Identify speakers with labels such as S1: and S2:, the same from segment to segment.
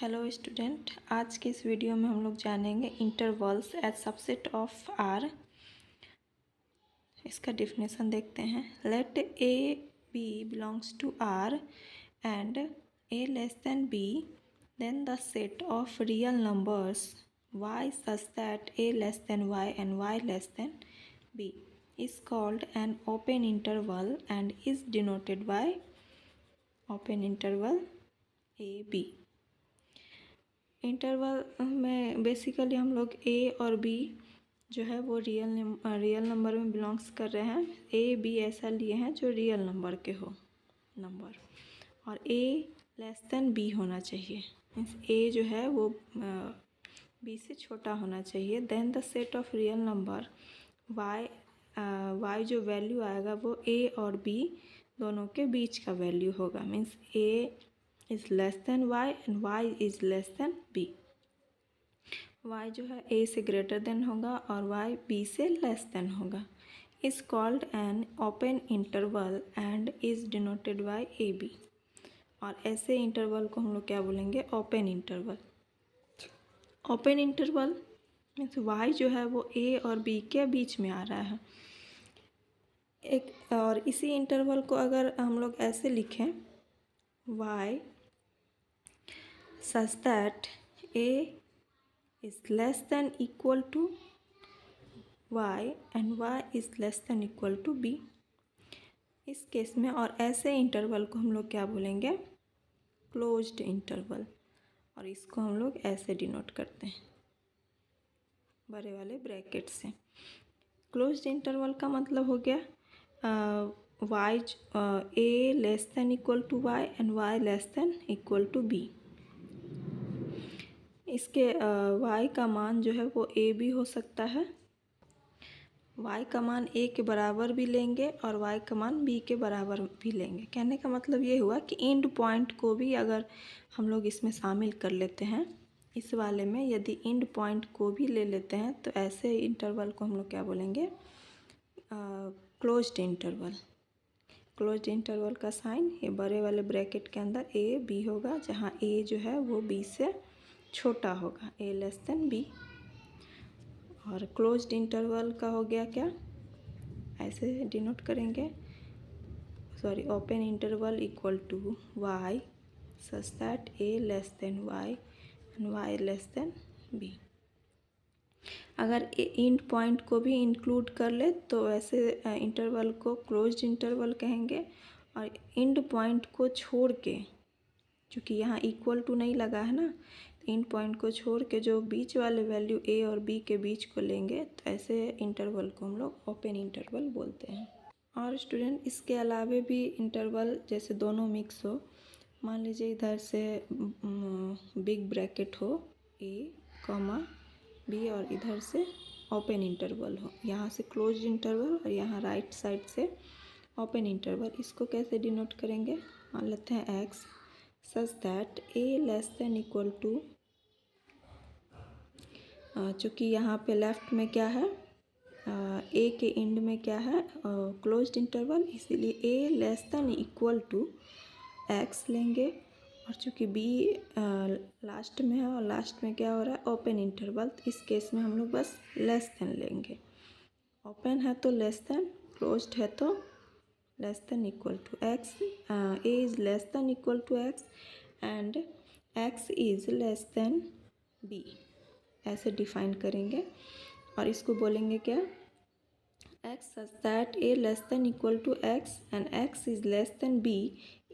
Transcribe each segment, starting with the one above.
S1: Hello student, आज के इस वीडियो में हम लोग जानेंगे intervals as subset of R. इसका डेफिनेशन देखते हैं। Let a b belongs to R and a less than b, then the set of real numbers y such that a less than y and y less than b is called an open interval and is denoted by open interval a b। Interval में basically हम लोग ए और B जो है वो real number में belongs कर रहे हैं। ए बी ऐसा लिए हैं जो रियल नंबर के हो नंबर, और ए लेस देन बी होना चाहिए। मीन्स ए जो है वो बी से छोटा होना चाहिए। Then the set of real number y जो वैल्यू आएगा वो ए और बी दोनों के बीच का वैल्यू होगा। Means A is less than y and y is less than b। y जो है a से ग्रेटर देन होगा और y b से लेस देन होगा। is called an open interval and is denoted by ab। और ऐसे इंटरवल को हम लोग क्या बोलेंगे? Open interval. Open interval means y जो है वो a और b के बीच में आ रहा है। एक और इसी इंटरवल को अगर हम लोग ऐसे लिखें, y such that a is less than equal to y and y is less than equal to b। इस केस में और ऐसे इंटरवल को हम लोग क्या बोलेंगे? Closed interval. और इसको हम लोग ऐसे डिनोट करते हैं बड़े वाले ब्रैकेट से। क्लोज्ड इंटरवल का मतलब हो गया y a less than equal to y and y less than equal to b। इसके y का मान जो है वो a भी हो सकता है, y का मान a के बराबर भी लेंगे और y का मान b के बराबर भी लेंगे। कहने का मतलब ये हुआ कि एंड पॉइंट को भी अगर हम लोग इसमें शामिल कर लेते हैं, इस वाले में यदि एंड पॉइंट को भी ले लेते हैं तो ऐसे इंटरवल को हम लोग क्या बोलेंगे? Closed interval. क्लोज्ड इंटरवल का साइन ये बड़े वाले ब्रैकेट के अंदर a b होगा, जहाँ a जो है वो b से छोटा होगा, a लेस देन b। और क्लोज्ड इंटरवल का हो गया क्या? ऐसे डिनोट करेंगे, sorry, open interval equal to y such that a less than y and y less than b। अगर एंड पॉइंट को भी इंक्लूड कर ले तो ऐसे इंटरवल को क्लोज्ड इंटरवल कहेंगे। और एंड पॉइंट को छोड़ के, क्योंकि यहाँ इक्वल टू नहीं लगा है ना, एंड पॉइंट को छोड़ के जो बीच वाले वैल्यू a और b के बीच को लेंगे तो ऐसे इंटरवल को हम लोग ओपन इंटरवल बोलते हैं। और स्टूडेंट इसके अलावे भी इंटरवल जैसे दोनों मिक्स हो, मान लीजिए इधर से बिग ब्रैकेट हो a कॉमा b और इधर से ओपन इंटरवल हो, यहाँ से क्लोज इंटरवल और यहाँ राइट साइड से ओपन इंटरवल। इसको कैसे डिनोट करेंगे? मान लेते हैं x such that a less than equal to, चूँकि यहाँ पे लेफ्ट में क्या है, a के एंड में क्या है? क्लोज्ड इंटरवल, इसीलिए a less than equal to x लेंगे। और चूँकि b लास्ट में है और लास्ट में क्या हो रहा है? ओपन इंटरवल, तो इस केस में हम लोग बस लेस देन लेंगे। ओपन है तो लेस देन, क्लोज्ड है तो less than equal to x। a is less than equal to x and x is less than b, ऐसे डिफाइन करेंगे। और इसको बोलेंगे क्या? x such that a less than equal to x and x is less than b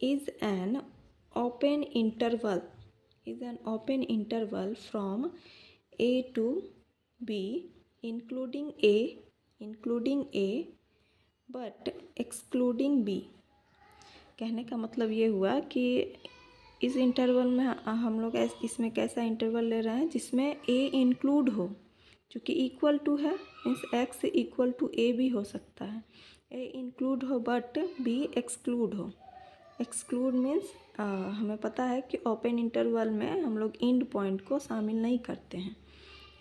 S1: is an open interval, from a to b including a but excluding b। कहने का मतलब ये हुआ कि इस इंटरवल में हम लोग इसमें कैसा इंटरवल ले रहे हैं जिसमें a इंक्लूड हो, क्योंकि इक्वल टू है, means x equal to a भी हो सकता है। a इंक्लूड हो बट b एक्सक्लूड हो। एक्सक्लूड मीन्स हमें पता है कि ओपन इंटरवल में हम लोग एंड पॉइंट को शामिल नहीं करते हैं,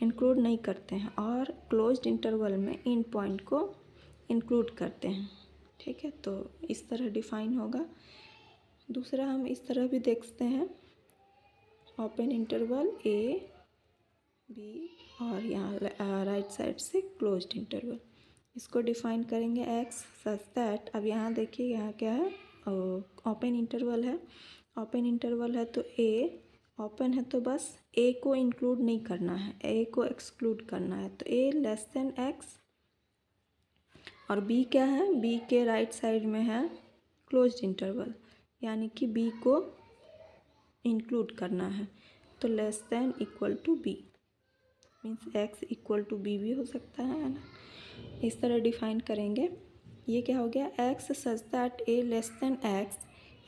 S1: इंक्लूड नहीं करते हैं, और क्लोज्ड इंटरवल में एंड पॉइंट को इंक्लूड करते हैं। ठीक है, तो इस तरह डिफाइन होगा। दूसरा हम इस तरह भी देखते हैं ओपन इंटरवल ए बी और यहाँ राइट साइड से क्लोज्ड इंटरवल। इसको डिफाइन करेंगे एक्स सच दैट, अब यहाँ देखिए यहाँ क्या है, ओपन इंटरवल है। ओपन इंटरवल है तो ए ओपन है तो बस ए को इंक्लूड नहीं करना है, ए को एक्सक्लूड करना है। तो ए लेस देन एक्स, और बी क्या है, बी के राइट साइड में है क्लोज्ड इंटरवल, यानी कि बी को इंक्लूड करना है। तो less than equal to b means x equal to b भी हो सकता है ना, इस तरह डिफाइन करेंगे। ये क्या हो गया, x such that a less than x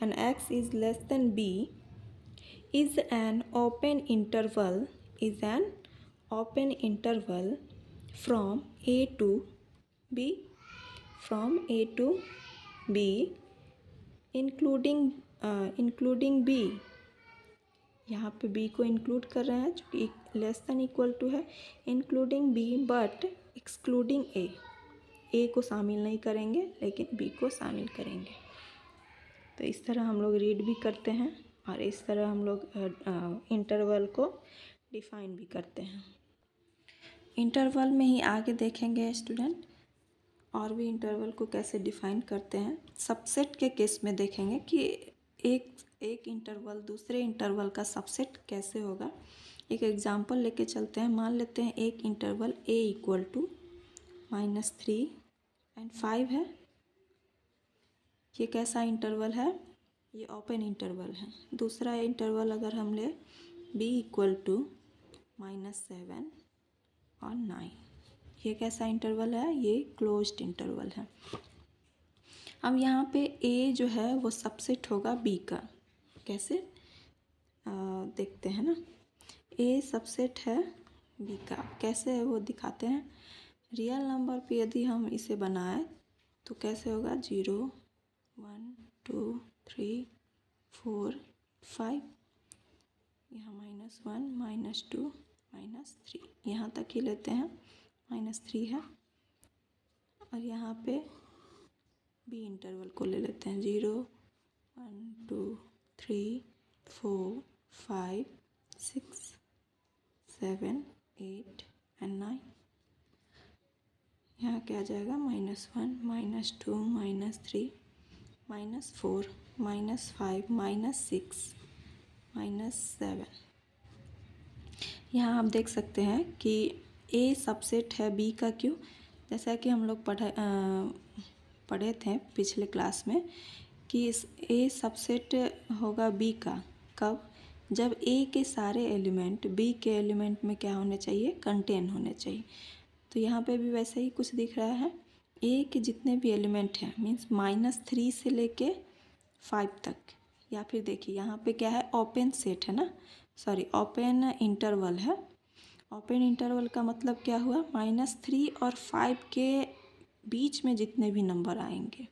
S1: and x is less than b is an open interval from A to B including B। यहाँ पे B को इंक्लूड कर रहे हैं जो कि लेस देन इक्वल टू है, including B but excluding A को शामिल नहीं करेंगे लेकिन B को शामिल करेंगे। तो इस तरह हम लोग रीड भी करते हैं और इस तरह हम लोग इंटरवल को डिफाइन भी करते हैं। इंटरवल में ही आगे देखेंगे स्टूडेंट और भी इंटरवल को कैसे डिफाइन करते हैं। सबसेट के केस में देखेंगे कि एक इंटरवल दूसरे इंटरवल का सबसेट कैसे होगा। एक एग्जांपल लेके चलते हैं। मान लेते हैं एक interval a equal to -3 and 5 है। ये कैसा इंटरवल है, ये ओपन इंटरवल है। दूसरा इंटरवल अगर हम ले b इक्वल टू -7 और 9, ये कैसा इंटरवल है, ये क्लोज्ड इंटरवल है। अब यहाँ पे a जो है वो सबसेट होगा b का, कैसे देखते हैं ना। a सबसेट है b का, कैसे है वो दिखाते हैं। रियल नंबर पे यदि हम इसे बनाएं तो कैसे होगा, 0 1 2 3 4 5, यहाँ -1 -2 -3, यहाँ तक ही लेते हैं, -3 है। और यहाँ पे बी इंटरवल को ले लेते हैं, 0 1 2 3 4 5 6 7 8 एंड 9। यहाँ क्या आ जाएगा, -1 -2 -3 -4 -5 -6 -7। यहाँ आप देख सकते हैं कि ए सबसेट है बी का। क्यों, जैसा कि हम लोग पढ़े थे पिछले क्लास में कि ए सबसेट होगा बी का कब, जब ए के सारे एलिमेंट बी के एलिमेंट में क्या होने चाहिए, कंटेन होने चाहिए। तो यहाँ पे भी वैसे ही कुछ दिख रहा है। ए के जितने भी एलिमेंट हैं मीन्स -3 से लेके 5 तक, या फिर देखिए यहाँ पे क्या है, ओपन सेट है ना, सॉरी ओपन इंटरवल है। ओपन इंटरवल का मतलब क्या हुआ, -3 और 5 के बीच में जितने भी नंबर आएंगे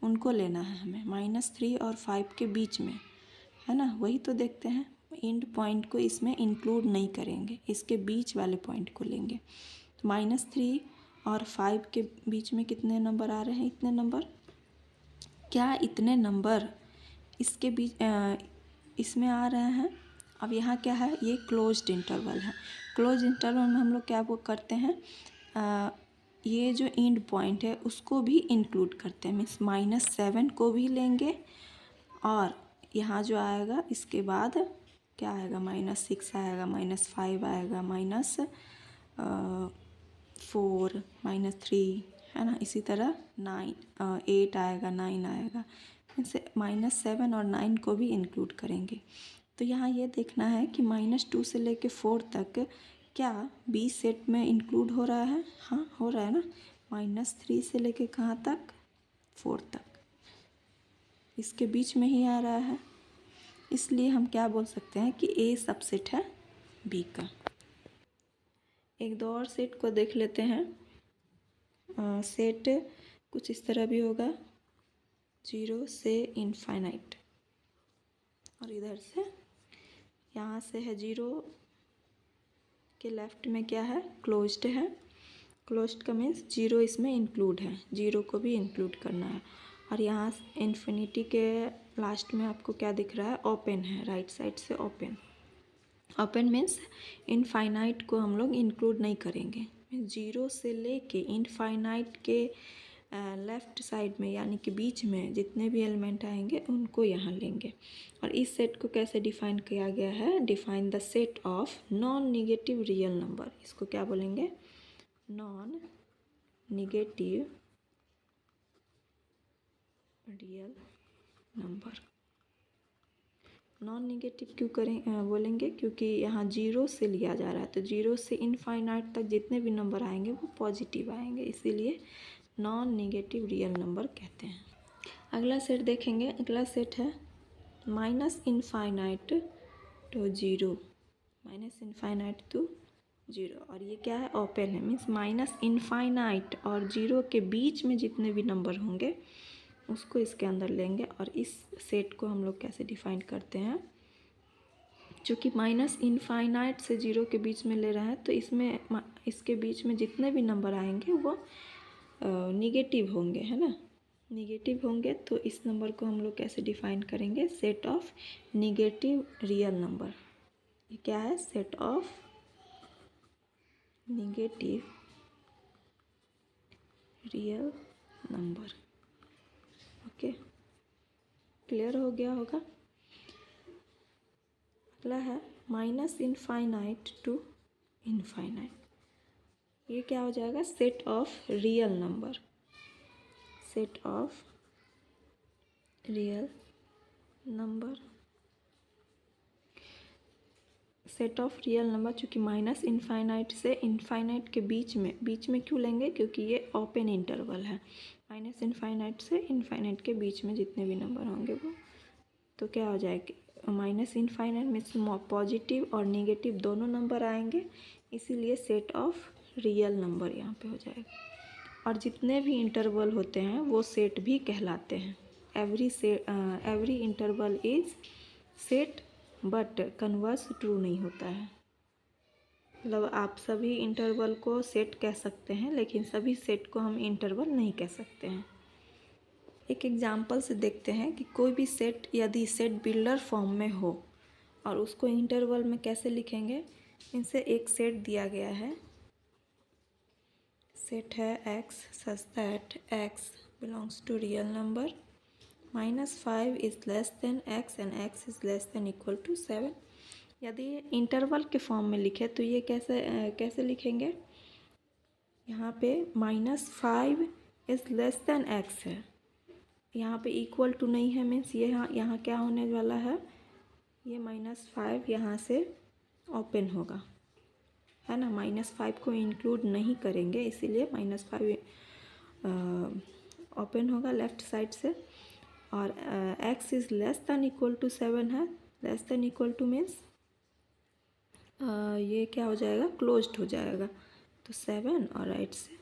S1: उनको लेना है हमें, -3 और 5 के बीच में, है ना। वही तो देखते हैं, एंड पॉइंट को इसमें इंक्लूड नहीं करेंगे, इसके बीच वाले पॉइंट को लेंगे। तो -3 और 5 के बीच में कितने नंबर आ रहे हैं, इतने नंबर, क्या इतने नंबर इसके बीच इसमें आ रहे हैं। अब यहाँ क्या है, ये क्लोज्ड इंटरवल है। क्लोज्ड इंटरवल में हम लोग क्या वो करते हैं, ये जो एंड पॉइंट है उसको भी इंक्लूड करते हैं, मीन्स -7 को भी लेंगे और यहाँ जो आएगा इसके बाद क्या आएगा, -6 आएगा, -5 आएगा, -4 -3, है ना। इसी तरह 8 आएगा, 9 आएगा, इनसे -7 और 9 को भी इंक्लूड करेंगे। तो यहाँ ये देखना है कि -2 से लेके 4 तक क्या बी सेट में इंक्लूड हो रहा है, हाँ हो रहा है ना। -3 से लेके कहाँ तक, 4 तक, इसके बीच में ही आ रहा है, इसलिए हम क्या बोल सकते हैं कि ए सबसेट है बी का। एक दो और सेट को देख लेते हैं। सेट कुछ इस तरह भी होगा, 0 से इनफाइनाइट, और इधर से यहाँ से है 0 के लेफ्ट में क्या है, क्लोज्ड है। क्लोज्ड का मीन्स 0 इसमें इंक्लूड है, 0 को भी इंक्लूड करना है। और यहाँ इन्फिनिटी के लास्ट में आपको क्या दिख रहा है, ओपन है, राइट साइड से ओपन। ओपन मीन्स इनफाइनाइट को हम लोग इंक्लूड नहीं करेंगे। जीरो से लेके इनफाइनाइट के लेफ़्ट साइड में यानी कि बीच में जितने भी एलिमेंट आएंगे उनको यहाँ लेंगे। और इस सेट को कैसे डिफाइन किया गया है? Define the set of non negative real number. इसको क्या बोलेंगे? Non negative real number. Non negative क्यों बोलेंगे? क्योंकि यहाँ जीरो से लिया जा रहा है, तो जीरो से इनफाइनाइट तक जितने भी नंबर आएंगे वो पॉजिटिव आएंगे, इसीलिए नॉन निगेटिव रियल नंबर कहते हैं। अगला सेट देखेंगे। अगला सेट है minus infinite to zero, minus infinite to zero. और ये क्या है? ओपन है, मीन्स माइनस इनफाइनाइट और जीरो के बीच में जितने भी नंबर होंगे उसको इसके अंदर लेंगे। और इस सेट को हम लोग कैसे डिफाइन करते हैं? चूँकि माइनस इनफाइनाइट से जीरो के बीच में ले रहा है तो इसमें इसके बीच में जितने भी नंबर आएंगे वो निगेटिव होंगे, है ना। निगेटिव होंगे तो इस नंबर को हम लोग कैसे डिफाइन करेंगे? Set of negative real number. ये क्या है? Set of negative real number. Okay, clear हो गया होगा। अगला है माइनस इनफाइनाइट टू इनफाइनाइट। ये क्या हो जाएगा? Set of real number. Set of real number. Set of real number चूँकि माइनस इनफाइनाइट से इनफाइनाइट के बीच में क्यों लेंगे? क्योंकि ये ओपन इंटरवल है। माइनस इनफाइनाइट से इनफाइनाइट के बीच में जितने भी नंबर होंगे वो, तो क्या हो जाएगा? माइनस इनफाइनाइट में पॉजिटिव और नेगेटिव दोनों नंबर आएंगे, इसीलिए सेट ऑफ रियल नंबर यहाँ पे हो जाएगा। और जितने भी इंटरवल होते हैं वो सेट भी कहलाते हैं। Every interval is set but converse true नहीं होता है। मतलब आप सभी इंटरवल को सेट कह सकते हैं लेकिन सभी सेट को हम इंटरवल नहीं कह सकते हैं। एक एग्जांपल से देखते हैं कि कोई भी सेट यदि सेट बिल्डर फॉर्म में हो और उसको इंटरवल में कैसे लिखेंगे। इनसे एक सेट दिया गया है, सेट है x such that x belongs to real number, -5 is less than x and x is less than equal to 7। यदि इंटरवल के फॉर्म में लिखे तो ये कैसे लिखेंगे? यहाँ पे -5 इज़ लेस देन x है, यहाँ पे इक्वल टू नहीं है, मीन्स ये यहाँ क्या होने वाला है? ये -5 यहाँ से ओपन होगा, है ना। -5 को इंक्लूड नहीं करेंगे, इसीलिए -5 ओपन होगा लेफ़्ट साइड से। और x is less than equal to 7 है। Less than equal to means ये क्या हो जाएगा? क्लोज्ड हो जाएगा। तो 7 और राइट से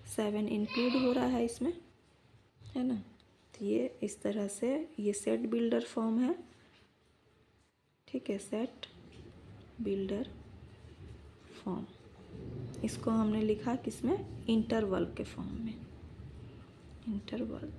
S1: 7 इंक्लूड हो रहा है इसमें, है ना। तो ये इस तरह से ये सेट बिल्डर फॉर्म है, ठीक है। सेट बिल्डर फॉर्म, इसको हमने लिखा किसमें? इंटरवल के फॉर्म में। इंटरवल